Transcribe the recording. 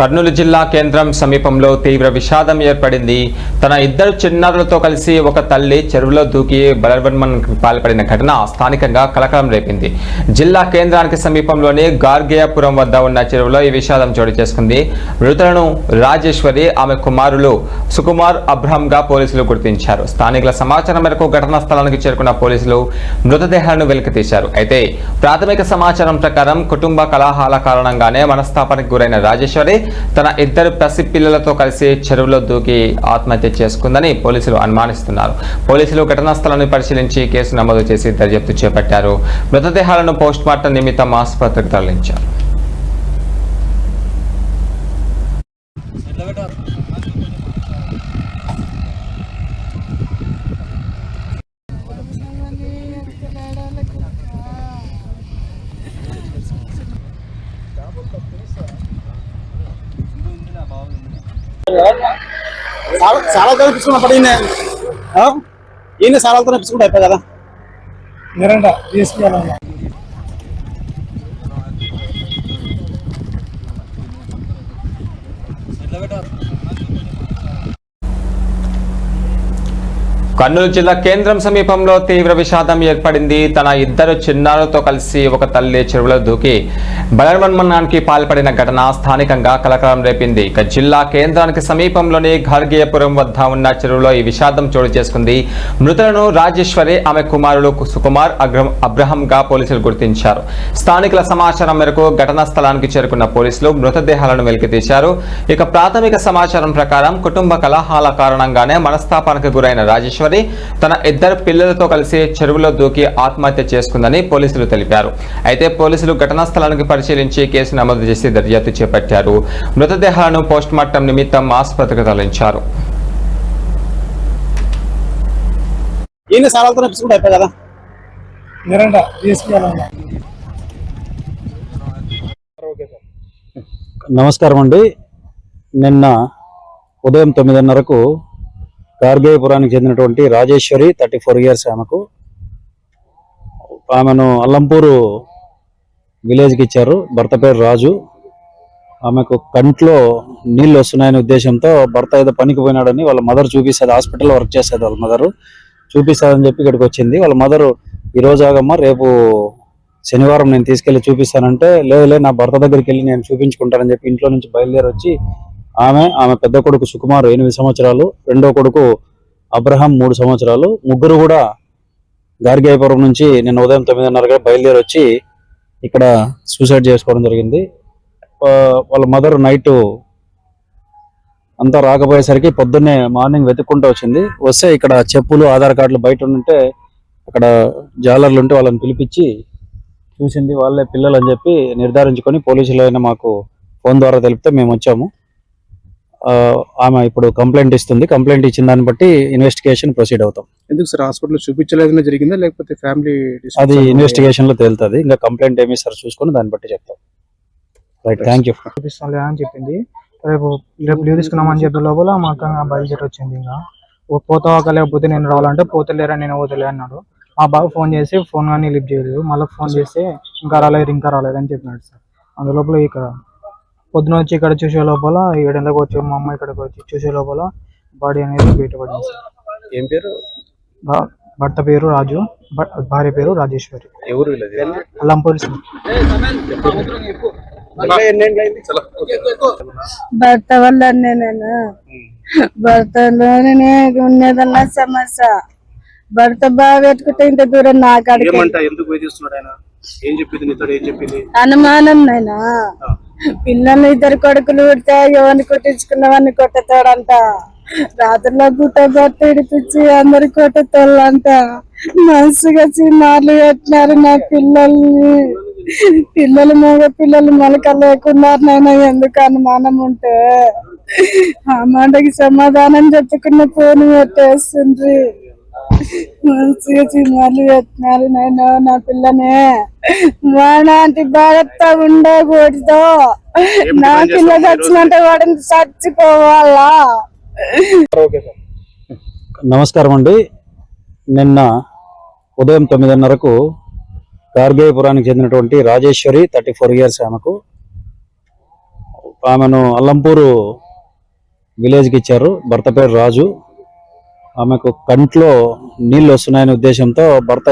కర్నూలు జిల్లా కేంద్రం సమీపంలో తీవ్ర విషాదం ఏర్పడింది. తన ఇద్దరు చిన్నారులతో కలిసి ఒక తల్లి చెరువులో దూకి బలవన్మరణానికి పాల్పడిన ఘటన స్థానికంగా కలకలం రేపింది. జిల్లా కేంద్రానికి సమీపంలోని గార్గేయపురం వద్ద ఉన్న చెరువులో ఈ విషాదం చోటు చేసుకుంది. మృతులను రాజేశ్వరి, ఆమె కుమారులు సుకుమార్, అబ్రహంగా పోలీసులు గుర్తించారు. స్థానికుల సమాచారం మేరకు ఘటనా స్థలానికి చేరుకున్న పోలీసులు మృతదేహాలను వెలికితీశారు. అయితే ప్రాథమిక సమాచారం ప్రకారం కుటుంబ కలహాల కారణంగానే మనస్తాపానికి గురైన రాజేశ్వరి తన ఇద్దరు పసిపిల్లలతో కలిసి చెరువులో దూకి ఆత్మహత్య చేసుకుందని పోలీసులు అనుమానిస్తున్నారు. పోలీసులు ఘటనా స్థలాన్ని పరిశీలించి కేసు నమోదు చేసి దర్యాప్తు చేపట్టారు. మృతదేహాలను పోస్ట్మార్టం నిమిత్తం ఆసుపత్రికి తరలించారు. సాలాలతో తెప్పించుకున్నా పడింది ఈయన సాలాలతో తెప్పించుకుంటే అయిపోయి కదా నిరండా తీసుకెళ్ళాలి. కర్నూలు జిల్లా కేంద్రం సమీపంలో తీవ్ర విషాదం ఏర్పడింది. తన ఇద్దరు చిన్నారులతో కలిసి ఒక తల్లి చెరువులో దూకి బలవన్మరణానికి పాల్పడిన ఘటన స్థానికంగా కలకలం రేపింది. ఇక జిల్లా కేంద్రానికి సమీపంలోని గార్గేయపురం వద్ద ఉన్న చెరువులో ఈ విషాదం చోటు చేసుకుంది. మృతులను రాజేశ్వరి, ఆమె కుమారులు సుకుమార్, అబ్రహంగా పోలీసులు గుర్తించారు. స్థానికుల సమాచారం మేరకు ఘటనా స్థలానికి చేరుకున్న పోలీసులు మృతదేహాలను వెలికితీశారు. ఇక ప్రాథమిక సమాచారం ప్రకారం కుటుంబ కలహాల కారణంగానే మనస్తాపానికి గురైన రాజేశ్వరి తన ఇద్దరు పిల్లలతో కలిసి చెరువులో దూకి ఆత్మహత్య చేసుకుందని పోలీసులు తెలిపారు. అయితే పోలీసులు ఘటనా స్థలానికి పరిశీలించి కేసు నమోదు చేసి దర్యాప్తు చేపట్టారు. మృతదేహాలను పోస్ట్మార్టం నిమిత్తం ఆసుపత్రికి తరలించారు. ఈయన సాలాలతో తెప్పించుకుంటే అయిపోయి కదా నిరండా తీసుకెళ్ళాలి. నమస్కారం అండి. నిన్న ఉదయం 9:30కు గార్గేయపురానికి చెందినటువంటి రాజేశ్వరి 34 ఇయర్స్ ఆమెను అల్లంపూరు విలేజ్కి ఇచ్చారు. భర్త పేరు రాజు. ఆమెకు కంట్లో నీళ్ళు వస్తున్నాయనే ఉద్దేశంతో భర్త ఏదో పనికి పోయినాడని వాళ్ళ మదర్ చూపిస్తుంది. హాస్పిటల్లో వర్క్ చేస్తుంది వాళ్ళ మదరు. చూపిస్తుందని చెప్పి ఇక్కడికి వచ్చింది. వాళ్ళ మదరు ఈరోజు ఆగమ్మ, రేపు శనివారం నేను తీసుకెళ్లి చూపిస్తానంటే లేదు నా భర్త దగ్గరికి వెళ్ళి నేను చూపించుకుంటానని చెప్పి ఇంట్లో నుంచి బయలుదేరి వచ్చి ఆమె పెద్ద కొడుకు సుకుమార్ 8 సంవత్సరాలు, రెండో కొడుకు అబ్రహం 3 సంవత్సరాలు, ముగ్గురు కూడా గార్గేయపురం నుంచి నిన్న ఉదయం 9:30 బయలుదేరి వచ్చి ఇక్కడ సూసైడ్ చేసుకోవడం జరిగింది. వాళ్ళ మదర్ నైట్ అంతా రాకపోయేసరికి పొద్దున్నే మార్నింగ్ వెతుక్కుంటూ వచ్చింది. వస్తే ఇక్కడ చెప్పులు, ఆధార్ కార్డులు బయట ఉంటే అక్కడ జాలర్లు ఉంటే వాళ్ళని పిలిపించి చూసింది. వాళ్ళే పిల్లలు అని చెప్పి నిర్ధారించుకొని పోలీసులు అయినా మాకు ఫోన్ ద్వారా తెలిపితే మేము వచ్చాము. ఆమె ఇప్పుడు కంప్లైంట్ ఇస్తుంది. కంప్లైంట్ ఇచ్చిన దాన్ని బట్టి ఇన్వెస్టిగేషన్ ప్రొసీడ్ అవుతాం. ఎందుకు సార్ హాస్పిటల్ చూపించలేదని జరిగిందా లేకపోతే ఫ్యామిలీ అది ఇన్వెస్టిగేషన్ లో తేలుతుంది. ఇంకా కంప్లైంట్ ఏమి సార్ చూసుకొని దాన్ని బట్టి చెప్తాం. Right, thank you. చూపిస్తాను అని చెప్పింది. రేపు లీవ్ తీసుకున్నామని చెప్పే లోపల మా అక్క బయలుదేరి వచ్చింది. ఇంకా పోతావా లేకపోతే నేను రావాలంటే పోతలేరా నేను పోతలే అన్నాడు. మా బాబు ఫోన్ చేసి ఫోన్ కానీ లిఫ్ట్ చేయలేదు. మళ్ళీ ఫోన్ చేస్తే ఇంకా రాలేదని చెప్పినాడు సార్. అందులోపల ఇక్కడ పొద్దున వచ్చి ఇక్కడ చూసే లోపల 7 గంటలకు వచ్చి మా అమ్మ ఇక్కడికి వచ్చి చూసే లోపల బాడీ అనేది బయటపడింది సార్. ఏం పేరు? భర్త పేరు రాజు, భార్య పేరు రాజేశ్వరి. ఎవరు? అల్లంపూరి సార్. భర్త వల్ల నేను భర్తలోనే ఉన్నదన్న సమస్య. భర్త బాగా పెట్టుకుంటే ఇంత దూరం నాకు అనుమానం. నైనా పిల్లలు 2 కొడుకులు పుడితే ఎవరిని కొట్టించుకున్నవన్నీ కొట్టతాడంట. రాత్రిలో గుట్ట బట్ట ఇడిపించి అందరి కొట్టతాళ్ళంట. మనసుగా చిన్నారులు పెట్టినారు నా పిల్లలు మగ పిల్లలు మొలక లేకున్నారు. నైనా ఎందుకు అనుమానం ఉంటే ఆ మాటకి సమాధానం చెప్పుకున్న ఫోన్ పెట్టేస్తుంది. మంచిగా చిన్నారులు పెట్టినారు. నేను నా పిల్లనే వాడాంటి బాధతో ఉండకూడదు. నా పిల్ల చచ్చినట్టే వాడిని చచ్చిపోవాలా. నమస్కారం అండి. నిన్న ఉదయం 9:30కు గార్గేయపురానికి చెందినటువంటి రాజేశ్వరి 34 ఇయర్స్ ఆమెను అల్లంపూరు విలేజ్కి ఇచ్చారు. భర్త పేరు రాజు. ఆమెకు కంట్లో నీళ్ళు వస్తున్నాయనే ఉద్దేశంతో భర్త